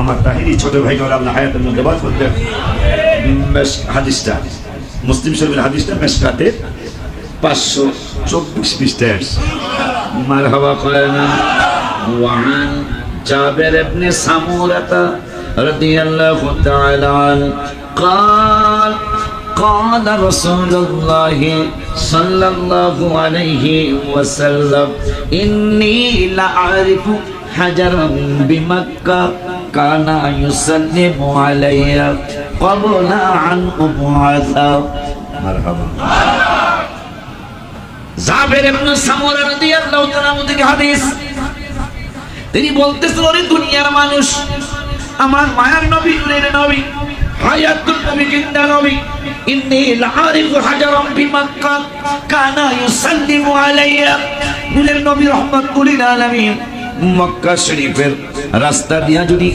আমার তাহিরি ছোট ভাই আপনার হায়াতের মধ্যে বাদ করতেন হাদিসটা মুসলিম শরীফের হাদিসটা মেশকাতে 524 পৃষ্ঠায় মারহাবা করেন। ওয়ান জাবের ইবনে সামুরাতা রাদিয়াল্লাহু তাআলা আনহু قال قال رسول الله صلى الله عليه وسلم إني لأعرف حجرا بمكة كان يسلم علي قبل أن أبعث مرحبا জাবের ইবনে সামুরা রাদিয়াল্লাহু তাআলা থেকে হাদিস তিনি বলতেছেন ওরে দুনিয়ার মানুষ আমার মায়ার নবী নূরের নবী হায়াতুল নবী জিন্দা নবী ইন্নী লাআরিফু হাজারাম বিমাক্কা কানা ইউসাল্লিমু আলাইয়া নূরের নবী রাহমাতুল লিল আলামিন মক্কা শরীফের রাস্তা দিয়া যদি